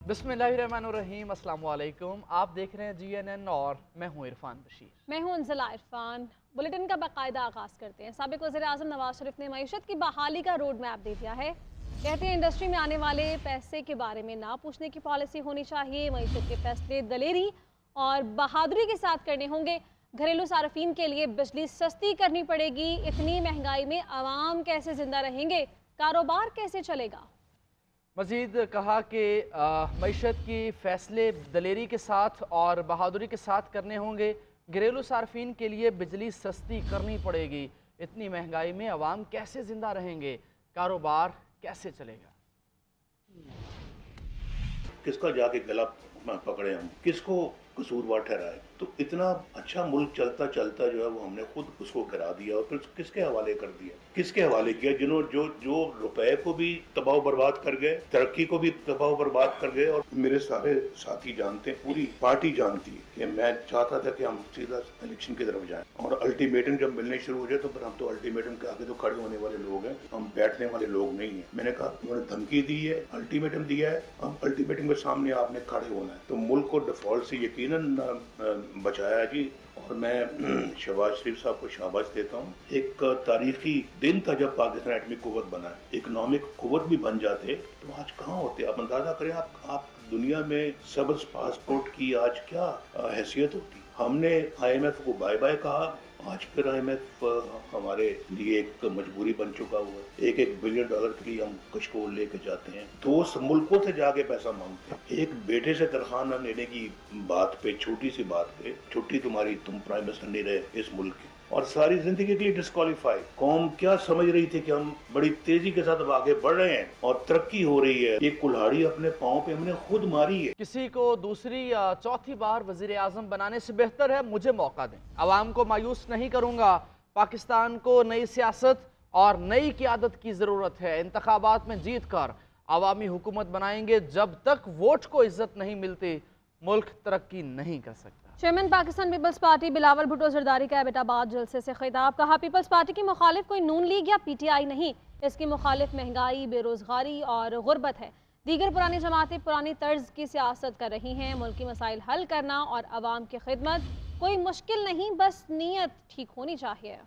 बिस्मिल्लाहिर्रहमानिर्रहीम, अस्सलाम वालेकुम। आप देख रहे हैं GNN और मैं हूं इरफान बशीर। मैं हूं अंजला इरफान। बुलेटिन का बाकायदा आगाज़ करते हैं। साबिक वज़ीर-ए-आज़म नवाज शरीफ ने मईशत की बहाली का रोड मैप दे दिया है। कहते हैं इंडस्ट्री में आने वाले पैसे के बारे में ना पूछने की पॉलिसी होनी चाहिए। मईशत के फैसले दलेरी और बहादुरी के साथ करने होंगे। घरेलू सार्फिन के लिए बिजली सस्ती करनी पड़ेगी। इतनी महंगाई में आवाम कैसे जिंदा रहेंगे, कारोबार कैसे चलेगा। मज़ीद कहा कि मईशत की फ़ैसले दलेरी के साथ और बहादुरी के साथ करने होंगे। घरेलू सार्फिन के लिए बिजली सस्ती करनी पड़ेगी। इतनी महंगाई में आवाम कैसे ज़िंदा रहेंगे, कारोबार कैसे चलेगा। किसका जाके गला पकड़े हम, किसको कसूरवार ठहराए। तो इतना अच्छा मुल्क चलता चलता जो है वो हमने खुद उसको गिरा दिया और फिर किसके हवाले कर दिया, किसके हवाले किया। जिन्होंने जो रुपए को भी तबाह बर्बाद कर गए, तरक्की को भी तबाह बर्बाद कर गए। और मेरे सारे साथी जानते हैं, पूरी पार्टी जानती है कि मैं चाहता था कि हम सीधा इलेक्शन की तरफ जाएं और अल्टीमेटम जब मिलने शुरू हो जाए तो फिर हम तो अल्टीमेटम के आगे तो खड़े होने वाले लोग हैं, हम बैठने वाले लोग नहीं है। मैंने कहा उन्होंने धमकी दी है, अल्टीमेटम दिया है, हम अल्टीमेटम के सामने आपने खड़े होना है। तो मुल्क को डिफॉल्ट से यकीनन बचाया जी। और मैं शहबाज शरीफ साहब को शाबाश देता हूँ। एक तारीखी दिन था जब पाकिस्तान एटमी कुव्वत बना, इकोनॉमिक कुव्वत भी बन जाते तो आज कहाँ होते। आप अंदाजा करें, आप दुनिया में सबज पासपोर्ट की आज क्या हैसियत होती। हमने IMF को बाय बाय कहा, आज फिर IMF हमारे लिए एक मजबूरी बन चुका हुआ है। $1 बिलियन के लिए हम कशकोल लेके जाते हैं, दोस्त मुल्कों से जाके पैसा मांगते हैं। एक बेटे से तनख्वाह न लेने की बात पे, छोटी सी बात पे, छुट्टी तुम्हारी, तुम प्राइम मिनिस्टर नहीं रहे इस मुल्क के, और सारी जिंदगी के लिए डिस्क्वालीफाई। कौम क्या समझ रही थी कि हम बड़ी तेजी के साथ अब आगे बढ़ रहे हैं और तरक्की हो रही है। ये कुल्हाड़ी अपने पाँव पे हमने खुद मारी है। किसी को दूसरी या चौथी बार वज़ीर आज़म बनाने से बेहतर है मुझे मौका दें। आवाम को मायूस नहीं करूँगा। पाकिस्तान को नई सियासत और नई क़यादत की ज़रूरत है। इंतखाबात में जीत कर अवामी हुकूमत बनाएंगे। जब तक वोट को इज्जत नहीं मिलती मुल्क तरक्की नहीं कर सकता। Chairman Pakistan peoples party Bilawal Bhutto Zardari का एबटाबाद जलसे से खिताब। कहा पीपल्स पार्टी की मुखालिफ कोई नून लीग या PTI नहीं, इसकी मुखालिफ महंगाई, बेरोजगारी और गुर्बत है। दीगर पुरानी जमातें पुरानी तर्ज की सियासत कर रही हैं। मुल्की मसाइल हल करना और आवाम की खिदमत कोई मुश्किल नहीं, बस नीयत ठीक होनी चाहिए।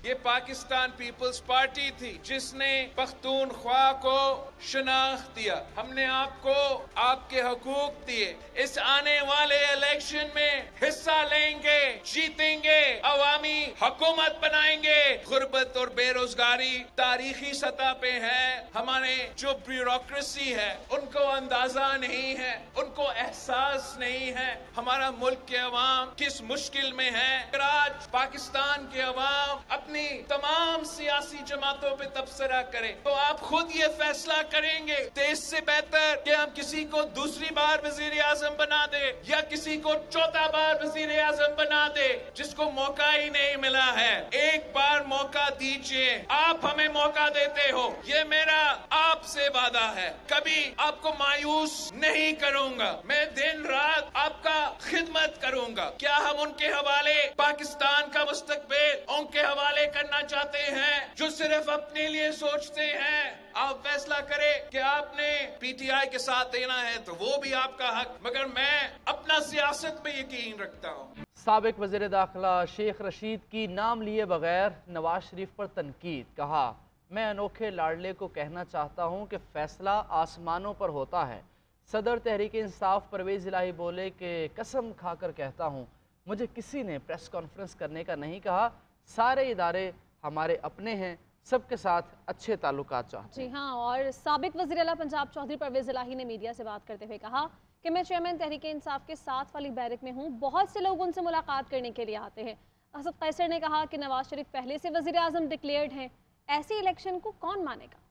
ये पाकिस्तान पीपल्स पार्टी थी जिसने पख्तूनख्वा को शनाख्त दिया। हमने आपको आपके हकूक दिए। इस आने वाले इलेक्शन में हिस्सा लेंगे, जीतेंगे, अवामी हुकूमत बनाएंगे। गुर्बत और बेरोजगारी तारीखी सतह पे है। हमारे जो ब्यूरोक्रेसी है उनको अंदाजा नहीं है, उनको एहसास नहीं है हमारा मुल्क के अवाम किस मुश्किल में है। आज पाकिस्तान के अवाम अपनी तमाम सियासी जमातों पे तबसरा करें तो आप खुद ये फैसला करेंगे तो इससे बेहतर कि हम किसी को दूसरी बार वजीर आजम बना दे या किसी को चौथा बार वजीर आजम बना दे जिसको मौका ही नहीं मिला है। एक बार मौका दीजिए, आप हमें मौका देते हो, ये मेरा आपसे वादा है। कभी आपको मायूस नहीं करूंगा, मैं दिन रात आपका खिदमत करूंगा। क्या हम उनके हवाले पाकिस्तान का मुस्तकबिल उनके हवाले करना चाहते हैं जो सिर्फ अपने लिए सोचते हैं? आप फैसला करें कि आपने PTI के साथ देना है तो वो भी आपका हक, मगर मैं अपना सियासत पे यकीन रखता हूँ। साबिक वज़ीर दाखिला शेख रशीद की नाम लिए बगैर नवाज शरीफ पर तनकीद। कहा मैं अनोखे लाडले को कहना चाहता हूँ कि फैसला आसमानों पर होता है। सदर तहरीक इंसाफ परवेज़ इलाही बोले कि कसम खाकर कहता हूँ मुझे किसी ने प्रेस कॉन्फ्रेंस करने का नहीं कहा। सारे इदारे हमारे अपने हैं, सबके साथ अच्छे ताल्लुकात चाहते हैं। जी हाँ, और साबिक वज़ीर आला पंजाब चौधरी परवेज़ इलाही ने मीडिया से बात करते हुए कहा कि मैं चेयरमैन तहरीक इंसाफ के साथ वाली बैरक में हूँ। बहुत से लोग उनसे मुलाकात करने के लिए आते हैं। असद कैसर ने कहा कि नवाज शरीफ पहले से वज़ीर आज़म डिक्लेयर्ड हैं, ऐसे इलेक्शन को कौन मानेगा।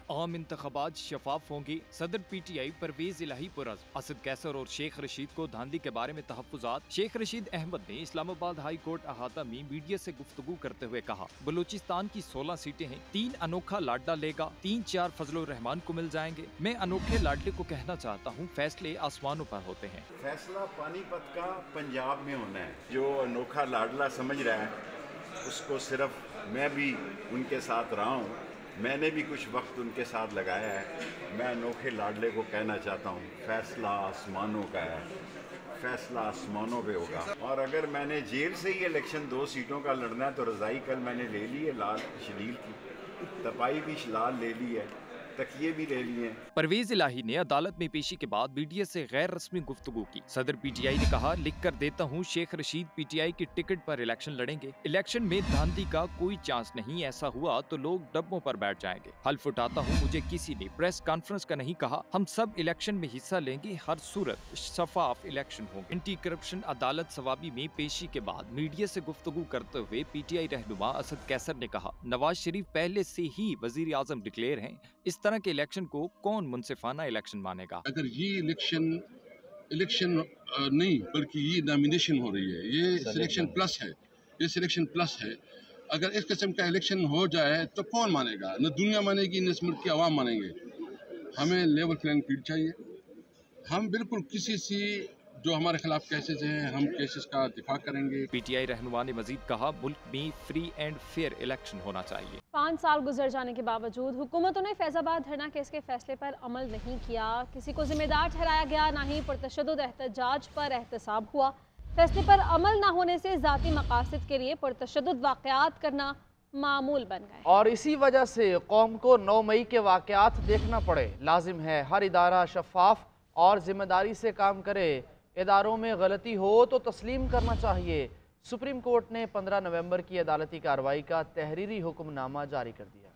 आम इंतखाबात शफाफ होंगी। सदर PTI परवेज इलाही पुरज़ असद कैसर और शेख रशीद को धांधली के बारे में तहफ़्फ़ुज़ात। शेख रशीद अहमद ने इस्लामाबाद हाई कोर्ट अहाता में मीडिया से गुफ्तगू करते हुए कहा बलूचिस्तान की 16 सीटें हैं, 3 अनोखा लाडला लेगा, 3-4 फजलुर रहमान को मिल जाएंगे। मैं अनोखे लाडले को कहना चाहता हूँ फैसले आसमानों पर होते हैं। फैसला पानीपत का पंजाब में होना है। जो अनोखा लाडला समझ रहा है उसको सिर्फ मैं भी उनके साथ रहा हूँ, मैंने भी कुछ वक्त उनके साथ लगाया है। मैं अनोखे लाडले को कहना चाहता हूँ, फैसला आसमानों का है, फैसला आसमानों पे होगा। और अगर मैंने जेल से ही इलेक्शन 2 सीटों का लड़ना है तो रज़ाई कल मैंने ले ली है लाल शलील की, तपाई भी लाल ले ली है, तकिए भी ले लिए। परवेज इलाही ने अदालत में पेशी के बाद मीडिया से गैर रस्मी गुफ्तगू की। सदर पीटीआई ने कहा, लिख कर देता हूँ, शेख रशीद पीटीआई की टिकट पर इलेक्शन लड़ेंगे। इलेक्शन में धांधली का कोई चांस नहीं, ऐसा हुआ तो लोग डब्बों पर बैठ जाएंगे। हल्फ उठाता हूँ, मुझे किसी ने प्रेस कॉन्फ्रेंस का नहीं कहा। हम सब इलेक्शन में हिस्सा लेंगे, हर सूरत शफाफ इलेक्शन होंगे। एंटी करप्शन अदालत सवाबी में पेशी के बाद मीडिया से गुफ्तगू करते हुए पीटीआई रहनुमा असद कैसर ने कहा, नवाज शरीफ पहले से ही वजीर आजम डिक्लेयर हैं, इस तरह के इलेक्शन को कौन मुनसिफाना इलेक्शन मानेगा। अगर ये इलेक्शन नहीं बल्कि ये नॉमिनेशन हो रही है, ये सिलेक्शन प्लस है, ये सिलेक्शन प्लस है। अगर इस किस्म का इलेक्शन हो जाए तो कौन मानेगा? न दुनिया मानेगी, न इस मुल्क की आवाम मानेंगे। हमें लेवल प्लेइंग फील्ड चाहिए। हम बिल्कुल किसी से जो हमारे खिलाफ केसेस हैं, हम केसेस का दिफा करेंगे। पीटीआई रहनुमा ने मजीद कहा, मुल्क में फ्री एंड फेयर इलेक्शन होना चाहिए। 5 साल गुजर जाने के बावजूद हुकूमतों ने फैजाबाद धरना केस के फैसले पर अमल नहीं किया। किसी को जिम्मेदार ठहराया गया, ना ही पुरतशद्दुद एहतजाज पर एहतसाब हुआ। फैसले पर अमल न होने से ज़ाती मकासद के लिए पुरतशद्दुद वाक़यात करना मामूल बन गए। और इसी वजह से कौम को 9 मई के वाक़यात देखना पड़े। लाजिम है हर इदारा शफाफ और जिम्मेदारी से काम करे। इदारों में गलती हो तो तस्लीम करना चाहिए। सुप्रीम कोर्ट ने 15 नवंबर की अदालती कार्रवाई का तहरीरी हुक्मनामा जारी कर दिया।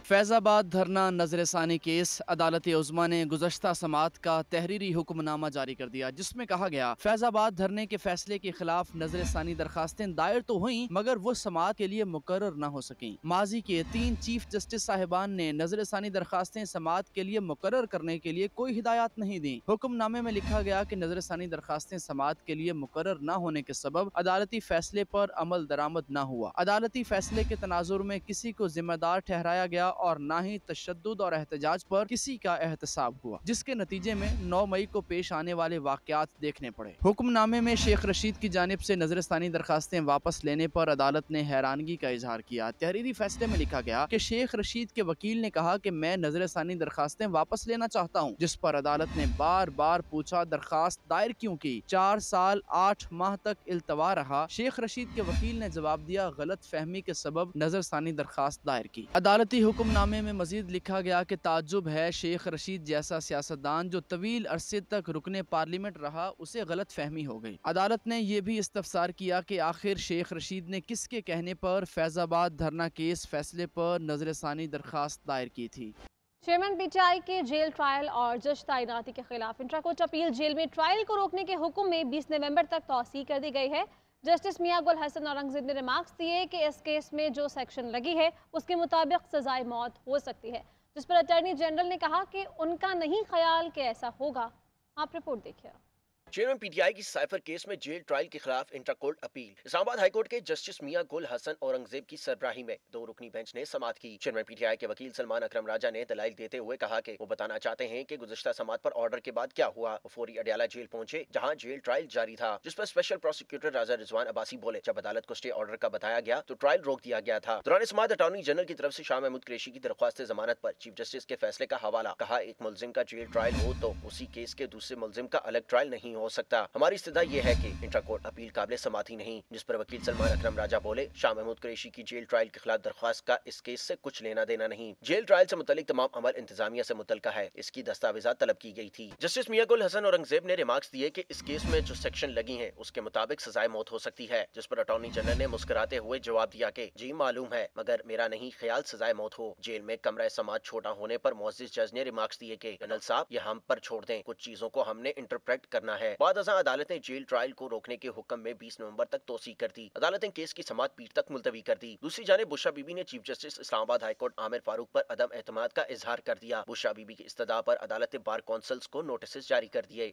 फैज़ाबाद धरना नज़रसानी केस अदालत उज़्मा ने गुज़श्ता समात का तहरीरी हुक्मनामा जारी कर दिया, जिसमें कहा गया, फैज़ाबाद धरने के फैसले के खिलाफ नज़रसानी दरखास्तें दायर तो हुई मगर वो समात के लिए मुकर्रर न हो सकें। माजी के 3 चीफ जस्टिस साहिबान ने नज़रसानी दरखास्तें समात के लिए मुकर्रर करने के लिए कोई हिदायत नहीं दी। हुक्मनामे में लिखा गया कि नज़रसानी दरखास्तें समात के लिए मुकर्रर न होने के सबब अदालती फैसले पर अमल दरामद न हुआ। अदालती फैसले के तनाजुर में किसी को जिम्मेदार ठहराया गया और न ही तशद्दुद और एहतजाज पर किसी का एहतसाब हुआ, जिसके नतीजे में 9 मई को पेश आने वाले वाक़यात देखने पड़े। हुक्मनामे में शेख रशीद की जानिब से नज़रसानी दरखास्तें वापस लेने पर अदालत ने हैरानगी का इजहार किया। तहरीरी फैसले में लिखा गया कि शेख रशीद के वकील ने कहा कि मैं नज़रसानी दरखास्तें वापस लेना चाहता हूँ, जिस पर अदालत ने बार बार पूछा दरखास्त दायर क्यों की। 4 साल 8 माह तक इल्तवा रहा। शेख रशीद के वकील ने जवाब दिया, गलत फहमी के सबब नज़रसानी दरखास्त दायर की। अदालती हुक्मनामे में मजीद लिखा गया कि ताज्जुब है शेख रशीद जैसा सियासतदान जो तवील अरसे तक रुकने पार्लियामेंट रहा, उसे गलत फहमी हो गई। अदालत ने यह भी इस्तफसार किया कि आखिर शेख रशीद ने किसके कहने पर फैज़ाबाद धरना केस फैसले पर नजरसानी दरखास्त दायर की थी। चेयरमैन पीटीआई के जेल ट्रायल और जज तैनाती के खिलाफ इंट्रा कोर्ट अपील जेल में ट्रायल को रोकने के हुक्म में 20 नवंबर तक तौसीह कर दी गई है। जस्टिस मियां गुल हसन औरंगजेब ने रिमार्क्स दिए कि इस केस में जो सेक्शन लगी है उसके मुताबिक सजाए मौत हो सकती है, जिस पर अटॉर्नी जनरल ने कहा कि उनका नहीं ख्याल कि ऐसा होगा। आप रिपोर्ट देखिए। चेयरमैन पीटीआई की साइफर केस में जेल ट्रायल के खिलाफ intra court appeal. Islamabad high court के जस्टिस मियां गुल हसन औरंगजेब की सरबराही में 2 रुकनी बेंच ने समाअत की। चेयरमैन पीटीआई के वकील सलमान अकरम राजा ने दलाइल देते हुए कहा कि वो बताना चाहते हैं कि गुज़श्ता समाअत पर ऑर्डर के बाद क्या हुआ। वो फौरी अडयाला जेल पहुंचे जहां जेल ट्रायल जारी था, जिस पर स्पेशल प्रोसिक्यूटर राजा रिजवान अब्बासी बोले, जब अदालत को स्टे ऑर्डर का बताया गया तो ट्रायल रोक दिया गया था। दौरान समाअत अटॉर्नी जनरल की तरफ से शाह महमूद कुरैशी की दरख्वास्त जमानत पर चीफ जस्टिस के फैसले का हवाला। कहा, एक मुलजिम का जेल ट्रायल हो तो उसी केस के दूसरे मुलजिम का अलग ट्रायल नहीं हो सकता। हमारी इस्तदा ये है कि इंट्रा कोर्ट अपील काबिल समाअत ही नहीं। जिस पर वकील सलमान अकरम राजा बोले, शाह महमूद कुरैशी की जेल ट्रायल के खिलाफ दरख्वास्त का इस केस से कुछ लेना देना नहीं। जेल ट्रायल से मुतल्लिक तमाम अमल इंतजामिया से मुतल्लिका है, इसकी दस्तावेजात तलब की गई थी। जस्टिस मियां गुल हसन औरंगजेब ने रिमार्क्स दिए कि इस केस में जो सेक्शन लगी हैं उसके मुताबिक सजाए मौत हो सकती है, जिस पर अटॉर्नी जनरल ने मुस्कुराते हुए जवाब दिया कि जी मालूम है, मगर मेरा नहीं ख्याल सजाए मौत हो। जेल में कमरा समाअत छोटा होने पर मुअज़्ज़िज़ जज ने रिमार्क्स दिए कि जनरल साहब ये हम पर छोड़ दें, कुछ चीजों को हमने इंटरप्रेट करना है। बाद अज़ां अदालत ने जेल ट्रायल को रोकने के हुक्म में 20 नवंबर तक तौसीह कर दी। अदालत ने केस की समाअत पीर तक मुलतवी कर दी। दूसरी जानिब बुशरा बीबी ने chief justice Islamabad high court Aamir Farooq पर अदम एतमाद का इजहार कर दिया। बुशरा बीबी की इस्तदा पर अदालत ने बार कौंसल्स को नोटिस जारी कर दिए।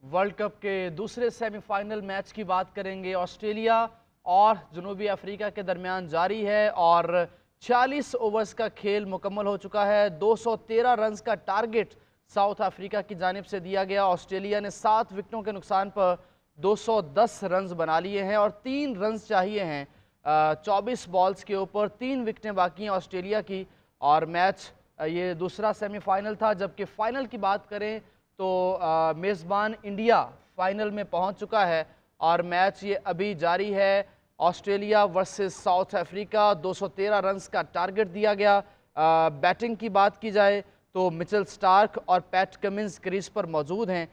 वर्ल्ड कप के दूसरे सेमीफाइनल मैच की बात करेंगे। ऑस्ट्रेलिया और जनूबी अफ्रीका के दरमियान जारी है और 46 ओवर्स का खेल मुकम्मल हो चुका है। 213 रन का टारगेट साउथ अफ्रीका की जानिब से दिया गया। ऑस्ट्रेलिया ने 7 विकेटों के नुकसान पर 210 रन बना लिए हैं और 3 रन चाहिए हैं 24 बॉल्स के ऊपर 3 विकेटें बाकी हैं ऑस्ट्रेलिया की, और मैच ये दूसरा सेमीफाइनल था। जबकि फ़ाइनल की बात करें तो मेज़बान इंडिया फ़ाइनल में पहुंच चुका है और मैच ये अभी जारी है। Australia versus south Africa, 213 runs का टारगेट दिया गया। बैटिंग की बात की जाए तो मिचेल स्टार्क और पैट कमिंस क्रीज पर मौजूद हैं।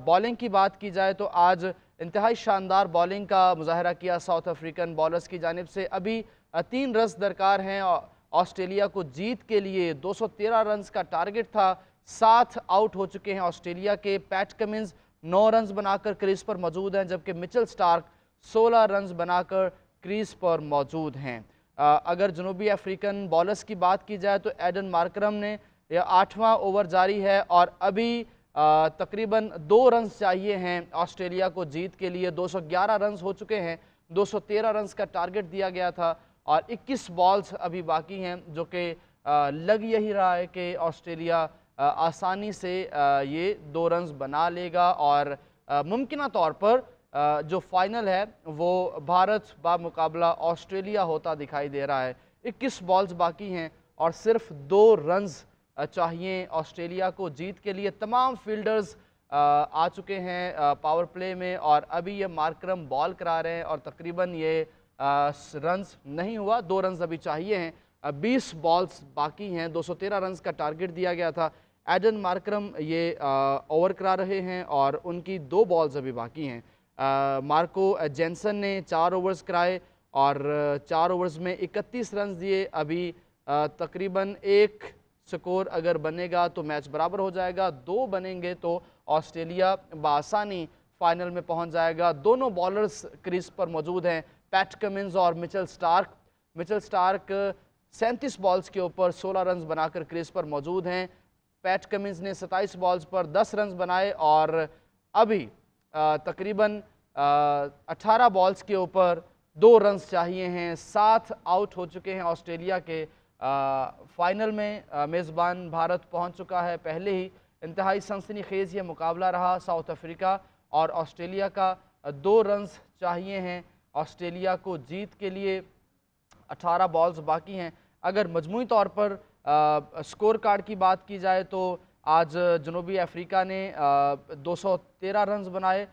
बॉलिंग की बात की जाए तो आज इंतहाई शानदार बॉलिंग का मुजाहरा किया साउथ अफ्रीकन बॉलर्स की जानिब से। अभी 3 रन्स दरकार हैं ऑस्ट्रेलिया को जीत के लिए। 213 रन्स का टारगेट था, 7 आउट हो चुके हैं ऑस्ट्रेलिया के। पैट कमिंस 9 रन्स बनाकर क्रीज पर मौजूद हैं, जबकि मिचेल स्टार्क 16 रन्स बनाकर क्रीज पर मौजूद हैं। अगर जनूबी अफ्रीकन बॉलर्स की बात की जाए तो एडन मार्करम ने यह 8वां ओवर जारी है और अभी तकरीबन 2 रन्स चाहिए हैं ऑस्ट्रेलिया को जीत के लिए। 211 रन्स हो चुके हैं, 213 रन्स का टारगेट दिया गया था और 21 बॉल्स अभी बाकी हैं, जो कि लग यही रहा है कि ऑस्ट्रेलिया आसानी से ये 2 रन्स बना लेगा और मुमकिना तौर पर जो फाइनल है वो भारत बामुकाबला ऑस्ट्रेलिया होता दिखाई दे रहा है। 21 बॉल्स बाकी हैं और सिर्फ 2 रन्स चाहिए ऑस्ट्रेलिया को जीत के लिए। तमाम फील्डर्स आ चुके हैं पावर प्ले में और अभी ये मार्करम बॉल करा रहे हैं और तकरीबन ये रन्स नहीं हुआ, 2 रन्स अभी चाहिए हैं। 20 बॉल्स बाकी हैं, 213 रन्स का टारगेट दिया गया था। एडन मार्करम ये ओवर करा रहे हैं और उनकी 2 बॉल्स अभी बाकी हैं। मार्को जेंसन ने 4 ओवर्स कराए और 4 ओवर्स में 31 रन्स दिए। अभी तकरीबन 1 स्कोर अगर बनेगा तो मैच बराबर हो जाएगा, 2 बनेंगे तो ऑस्ट्रेलिया बआसानी फाइनल में पहुंच जाएगा। दोनों बॉलर्स क्रीज पर मौजूद हैं, पैट कमिंस और Mitchell Starc. Mitchell Starc 37 balls के ऊपर 16 रन्स बनाकर क्रीज पर मौजूद हैं। पैट कमिंस ने 27 बॉल्स पर 10 रन्स बनाए और अभी तकरीबन 18 बॉल्स के ऊपर 2 रन्स चाहिए हैं। 7 आउट हो चुके हैं ऑस्ट्रेलिया के। फाइनल में मेज़बान भारत पहुंच चुका है पहले ही। इंतहाई सनसनीखेज़ ये मुकाबला रहा साउथ अफ्रीका और ऑस्ट्रेलिया का। 2 रन्स चाहिए हैं ऑस्ट्रेलिया को जीत के लिए, 18 बॉल्स बाकी हैं। अगर मजमूई तौर पर स्कोर कार्ड की बात की जाए तो आज जनूबी अफ्रीका ने 213 रन्स बनाए।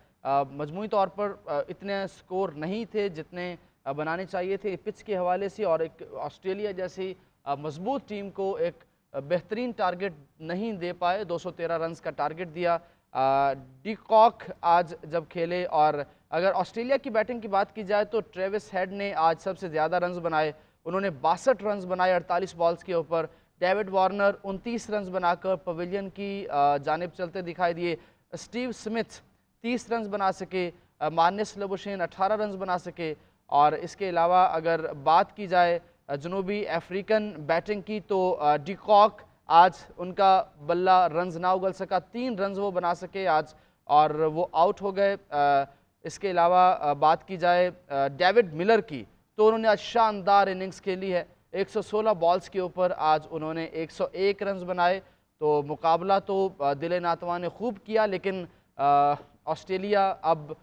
मजमूई तौर पर इतने स्कोर नहीं थे जितने बनाने चाहिए थे पिच के हवाले से, और एक ऑस्ट्रेलिया जैसी मजबूत टीम को एक बेहतरीन टारगेट नहीं दे पाए। 213 रन्स का टारगेट दिया। डी कॉक आज जब खेले, और अगर ऑस्ट्रेलिया की बैटिंग की बात की जाए तो ट्रेविस हेड ने आज सबसे ज़्यादा रन्स बनाए। उन्होंने 62 रन्स बनाए 48 बॉल्स के ऊपर। डेविड वार्नर 29 रन्स बनाकर पवेलियन की जानिब चलते दिखाई दिए। स्टीव स्मिथ 30 रन्स बना सके। मार्नस लबुशेन 18 रन्स बना सके। और इसके अलावा अगर बात की जाए जनूबी अफ्रीकन बैटिंग की तो डी कॉक आज उनका बल्ला रन्स ना उगल सका, 3 रन्स वो बना सके आज और वो आउट हो गए। इसके अलावा बात की जाए डेविड मिलर की तो उन्होंने आज शानदार इनिंग्स खेली है। 116 बॉल्स के ऊपर आज उन्होंने 101 रन्स बनाए। तो मुकाबला तो दिल नातवा ने खूब किया, लेकिन ऑस्ट्रेलिया अब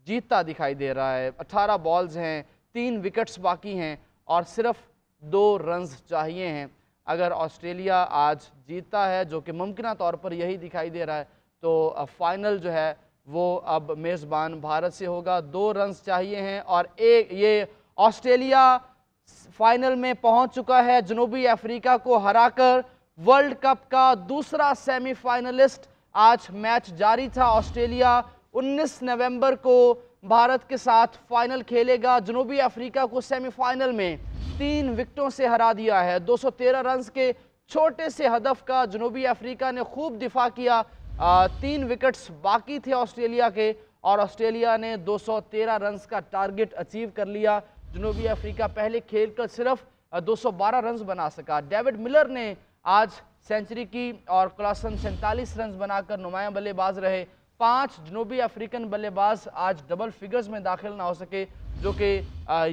जीतता दिखाई दे रहा है। 18 बॉल्स हैं, 3 विकेट्स बाकी हैं और सिर्फ 2 रन्स चाहिए हैं। अगर ऑस्ट्रेलिया आज जीतता है, जो कि मुमकिन तौर पर यही दिखाई दे रहा है, तो फाइनल जो है वो अब मेज़बान भारत से होगा। 2 रन्स चाहिए हैं और ये ऑस्ट्रेलिया फाइनल में पहुंच चुका है जनूबी अफ्रीका को हराकर। वर्ल्ड कप का दूसरा सेमीफाइनलिस्ट। आज मैच जारी था। ऑस्ट्रेलिया 19 नवंबर को भारत के साथ फाइनल खेलेगा। जनूबी अफ्रीका को सेमीफाइनल में 3 विकेटों से हरा दिया है। 213 रन्स के छोटे से हदफ का जनूबी अफ्रीका ने खूब दिफा किया। 3 विकेट्स बाकी थे ऑस्ट्रेलिया के और ऑस्ट्रेलिया ने 213 रन्स का टारगेट अचीव कर लिया। जनूबी अफ्रीका पहले खेल कर सिर्फ 212 रन्स बना सका। डेविड मिलर ने आज सेंचुरी की और क्लासन 47 रन्स बनाकर नुमायां बल्लेबाज रहे। 5 जनूबी अफ्रीकन बल्लेबाज आज डबल फिगर्स में दाखिल ना हो सके, जो कि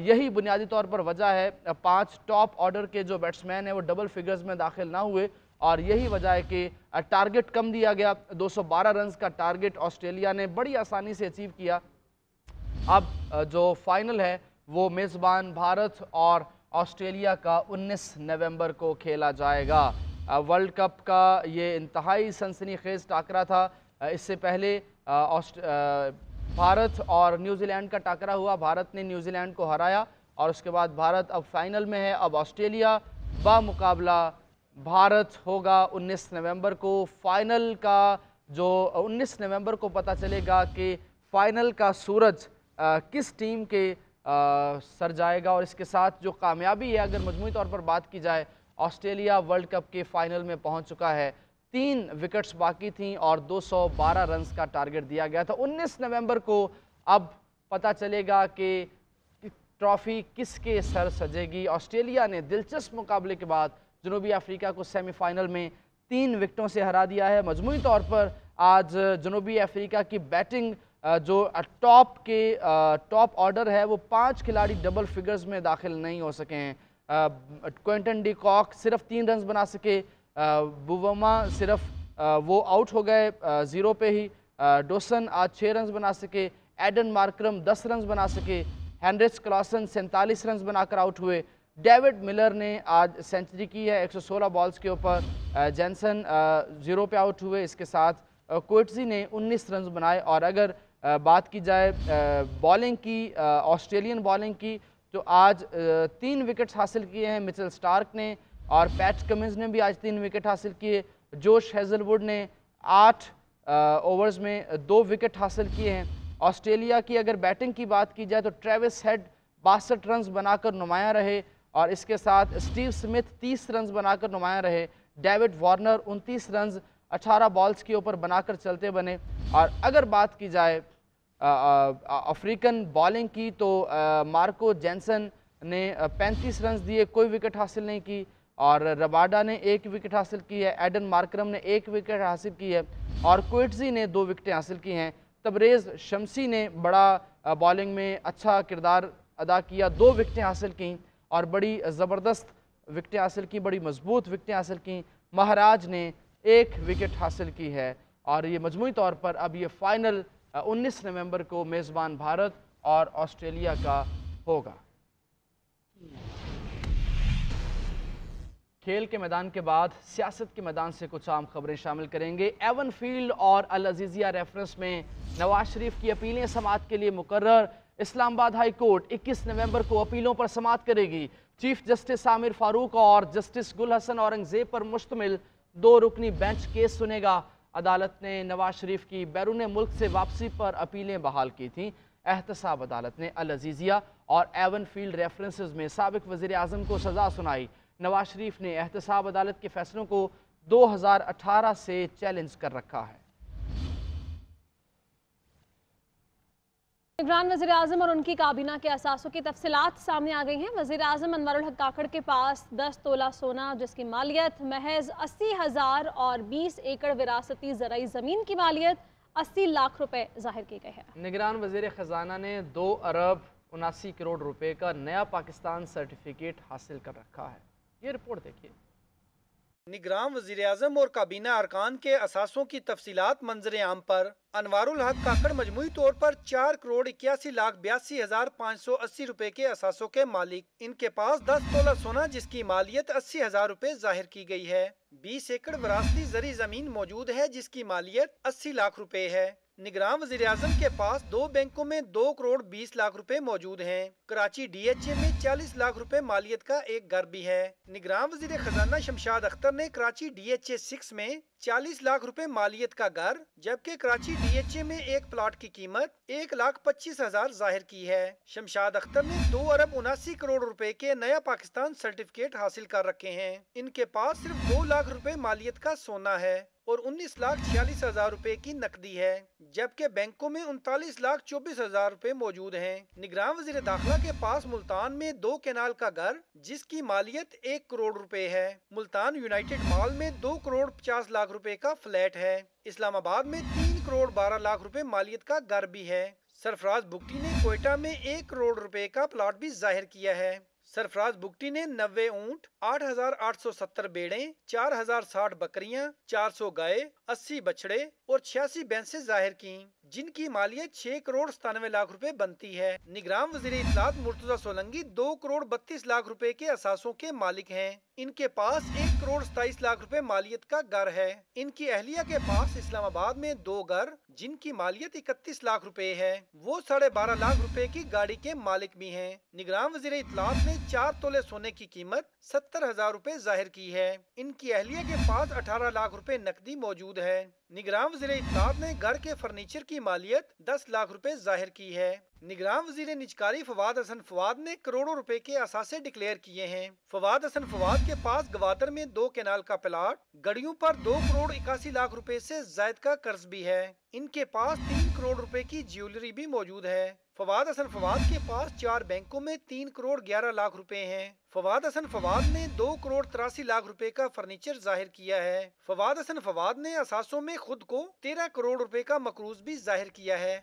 यही बुनियादी तौर पर वजह है। 5 टॉप ऑर्डर के जो बैट्समैन हैं वो डबल फिगर्स में दाखिल ना हुए और यही वजह है कि टारगेट कम दिया गया। 212 रन्स का टारगेट ऑस्ट्रेलिया ने बड़ी आसानी से अचीव किया। अब जो फाइनल है वो मेज़बान भारत और ऑस्ट्रेलिया का 19 नवंबर को खेला जाएगा। वर्ल्ड कप का ये इंतहाई सनसनीखेज़ टाकरा था। इससे पहले भारत और न्यूजीलैंड का टाकरा हुआ, भारत ने न्यूजीलैंड को हराया और उसके बाद भारत अब फाइनल में है। अब ऑस्ट्रेलिया बामुकाबला भारत होगा 19 नवंबर को। फाइनल का जो 19 नवंबर को पता चलेगा कि फाइनल का सूरज किस टीम के सर जाएगा। और इसके साथ जो कामयाबी है, अगर मजमूई तौर पर बात की जाए, ऑस्ट्रेलिया वर्ल्ड कप के फाइनल में पहुंच चुका है। 3 विकेट्स बाकी थीं और 212 रन्स का टारगेट दिया गया था। 19 नवंबर को अब पता चलेगा कि ट्रॉफ़ी किसके सर सजेगी। ऑस्ट्रेलिया ने दिलचस्प मुकाबले के बाद जनूबी अफ्रीका को सेमीफाइनल में 3 विकेटों से हरा दिया है। मजमूई तौर पर आज जनूबी अफ्रीका की बैटिंग जो टॉप ऑर्डर है, वो 5 खिलाड़ी डबल फिगर्स में दाखिल नहीं हो सके हैं। क्विंटन डी कॉक सिर्फ 3 रन बना सके, बुवमा सिर्फ वो आउट हो गए 0 पे ही, डोसन आज 6 रन बना सके, एडन मार्करम 10 रन बना सके, हेनरिच क्लॉसन 47 रन बनाकर आउट हुए, डेविड मिलर ने आज सेंचुरी की है 116 बॉल्स के ऊपर, जैनसन 0 पे आउट हुए। इसके साथ कोएट्जी ने 19 रन बनाए। और अगर बात की जाए बॉलिंग की, ऑस्ट्रेलियन बॉलिंग की, तो आज 3 विकेट्स हासिल किए हैं मिचेल स्टार्क ने और पैट कमिंस ने भी आज 3 विकेट हासिल किए। जोश हेजलवुड ने 8 ओवर्स में 2 विकेट हासिल किए हैं। ऑस्ट्रेलिया की अगर बैटिंग की बात की जाए तो ट्रेविस हेड 62 रन बनाकर नुमायां रहे और इसके साथ स्टीव स्मिथ 30 रन बनाकर नुमायां रहे। डेविड वार्नर 29 रन 18 बॉल्स के ऊपर बनाकर चलते बने। और अगर बात की जाए अफ्रीकन बॉलिंग की तो मार्को जेनसन ने 35 रन दिए, कोई विकेट हासिल नहीं की। और रबाडा ने 1 विकेट हासिल की है, एडन मार्करम ने 1 विकेट हासिल की है और कोएट्जी ने 2 विकेटें हासिल की हैं। तबरेज़ शमसी ने बड़ा बॉलिंग में अच्छा किरदार अदा किया, 2 विकेटें हासिल की और बड़ी ज़बरदस्त विकेटें हासिल की, बड़ी मजबूत विकेटें हासिल की। महाराज ने 1 विकेट हासिल की है और ये मजमूई तौर पर अब ये फाइनल 19 नवंबर को मेज़बान भारत और ऑस्ट्रेलिया का होगा। खेल के मैदान के बाद सियासत के मैदान से कुछ आम खबरें शामिल करेंगे। एवन फील्ड और अल अजीज़िया रेफरेंस में नवाज शरीफ की अपीलें समाअत के लिए मुकर्रर। इस्लामाबाद हाई कोर्ट 21 नवंबर को अपीलों पर समाअत करेगी। चीफ जस्टिस आमिर फारूक और जस्टिस गुल हसन औरंगजेब पर मुश्तमिल 2 रुकनी बेंच केस सुनेगा। अदालत ने नवाज शरीफ की बैरून मुल्क से वापसी पर अपीलें बहाल की थीं। एहतसाब अदालत ने अल अजीज़िया और एवन फील्ड रेफरेंसेस में साबिक वज़ीर आज़म को सज़ा सुनाई। नवाज शरीफ ने एहतसाब अदालत के फैसलों को 2018 से चैलेंज कर रखा है। निगरान वज़ीर आज़म और उनकी काबीना के असासों की तफसीलात सामने आ गई हैं। वज़ीर आज़म अनवरुल हक काकड़ के पास 10 तोला सोना, जिसकी मालियत महज 80,000 और 20 एकड़ विरासती ज़राई ज़मीन की मालियत 80 लाख रुपए जाहिर की गई है। निगरान वज़ीर ख़जाना ने 2 अरब 79 करोड़ रुपए का नया पाकिस्तान सर्टिफिकेट हासिल कर रखा है। ये रिपोर्ट देखिए। निगरान वज़ीर आज़म और काबीना अरकान के असासों की तफसीलात मंजर आम पर। अनवारुल हक काकड़ मजमूई तौर पर 4 करोड़ 81 लाख 82,580 रुपए के असासों के मालिक। इनके पास 10 तोला सोना, जिसकी मालियत 80,000 रुपए जाहिर की गई है। 20 एकड़ विरासती ज़री जमीन मौजूद है, जिसकी मालियत 80 लाख रुपए है। निगरान वज़ीर आज़म के पास 2 बैंकों में 2 करोड़ 20 लाख रुपए मौजूद हैं। कराची DHA में 40 लाख रुपए मालियत का एक घर भी है। निगरान वज़ीर खजाना शमशाद अख्तर ने कराची DHA 6 में 40 लाख रुपए मालियत का घर, जबकि कराची DHA में एक प्लाट की कीमत 1,25,000 जाहिर की है। शमशाद अख्तर ने 2 अरब 79 करोड़ रुपए के नया पाकिस्तान सर्टिफिकेट हासिल कर रखे हैं। इनके पास सिर्फ 2 लाख रुपए मालियत का सोना है और 19,46,000 रुपए की नकदी है, जबकि बैंकों में 39,24,000 रुपए मौजूद हैं। निगरान वज़ीर दाखिला के पास मुल्तान में 2 केनाल का घर, जिसकी मालियत 1 करोड़ रुपए है। मुल्तान यूनाइटेड मॉल में 2 करोड़ 50 लाख रुपए का फ्लैट है। इस्लामाबाद में 3 करोड़ 12 लाख रुपए मालियत का घर भी है। सरफराज बुगटी ने कोयटा में 1 करोड़ रुपए का प्लॉट भी जाहिर किया है। सरफराज बुगटी ने 90 ऊंट, 8,870 बेड़े, 4,060 बकरियां, 400 गाय, 80 बछड़े और 86 भैंसें जाहिर की, जिनकी मालियत 6 करोड़ 97 लाख रुपए बनती है। निगरान वज़ीर इत्तलात मुर्तज़ा सोलंकी 2 करोड़ 32 लाख रुपए के असासों के मालिक हैं। इनके पास 1 करोड़ 27 लाख रुपए मालियत का घर है। इनकी अहलिया के पास इस्लामाबाद में 2 घर, जिनकी मालियत 31 लाख रुपए है। वो 12.5 लाख रुपए की गाड़ी के मालिक भी हैं। निगरान वज़ीर इत्तलात ने 4 तोले सोने की कीमत 70,000 रुपए जाहिर की है। इनकी अहलिया के पास 18 लाख रुपए नकदी मौजूद है। निगरान वज़ीर इत्तलात ने घर के फर्नीचर की मालियत 10 लाख रुपए जाहिर की है। निगरान वज़ीर निजकारी फवाद हसन फवाद ने करोड़ों रुपए के असासे डिक्लेयर किए हैं। फवाद हसन फवाद के पास गवादर में 2 कैनाल का प्लाट, गड़ियों पर 2 करोड़ 81 लाख रुपए से जायद का कर्ज भी है। इनके पास 3 करोड़ रुपए की ज्वेलरी भी मौजूद है। फवाद हसन फवाद के पास 4 बैंकों में 3 करोड़ 11 लाख रुपए हैं। फवाद हसन फवाद ने 2 करोड़ 83 लाख रुपए का फर्नीचर जाहिर किया है। फवाद हसन फवाद ने असासों में खुद को 13 करोड़ रुपए का मकरूज भी जाहिर किया है।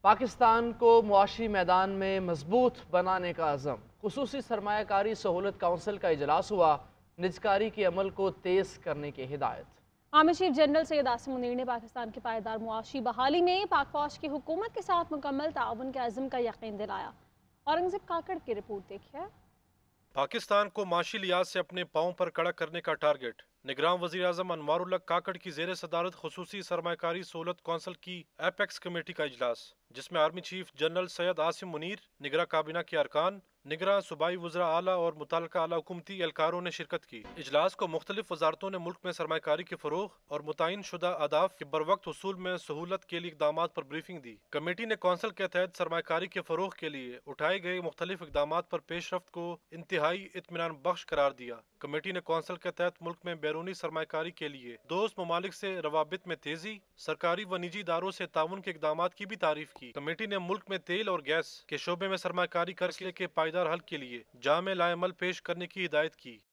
पाकिस्तान को मुआशी मैदान में मजबूत बनाने का अज़म। खुसूसी सरमायाकारी सहूलत काउंसिल का इजलास हुआ। निजकारी के अमल को तेज़ करने की हिदायत। Army chief general Syed Asim Munir ने पाकिस्तान की पायदार मुआशी बहाली में पाक फौज की हुकूमत के साथ मुकम्मल ताउन के अज़म का यकीन दिलाया। औरंगजेब काकड़ की रिपोर्ट देखिए। पाकिस्तान को माशी लिहाज से अपने पाँव पर खड़ा करने का टारगेट। निगरान वज़ीर आज़म अनवारुल हक काकड़ की ज़ेर सदारत खुसूसी सरमायाकारी सहूलत कौंसिल की एपेक्स कमेटी का इजलास, जिसमें army chief general Syed Asim Munir, निगरान काबीना के अरकान, निगरान सूबाई वज़रा आला और मुतल्लिका आला हुकूमती एहलकारों ने शिरकत की। इजलास को मुख्तलिफ वजारतों ने मुल्क में सरमायाकारी के फ़रोग़ और मुतय्यन शुदा अहदाफ के बरवक्त हुसूल में सहूलत के लिए इक़दामात पर ब्रीफिंग दी। कमेटी ने कौंसिल के तहत सरमायाकारी के फ़रोग़ के लिए उठाए गए मुख्तलिफ इक़दामात पर पेशरफ्त को इंतहाई इत्मीनान बख्श करार दिया। कमेटी ने कौंसिल के तहत मुल्क में बैरूनी सरमायाकारी के लिए दोस्त ममालिक से रवाबित में तेजी, सरकारी व निजी इदारों से ताउन के इक़दामात की भी तारीफ की। कमेटी ने मुल्क में तेल और गैस के शोबे में सरमायाकारी करके के पायदार हल के लिए जामे लाएमल पेश करने की हिदायत की।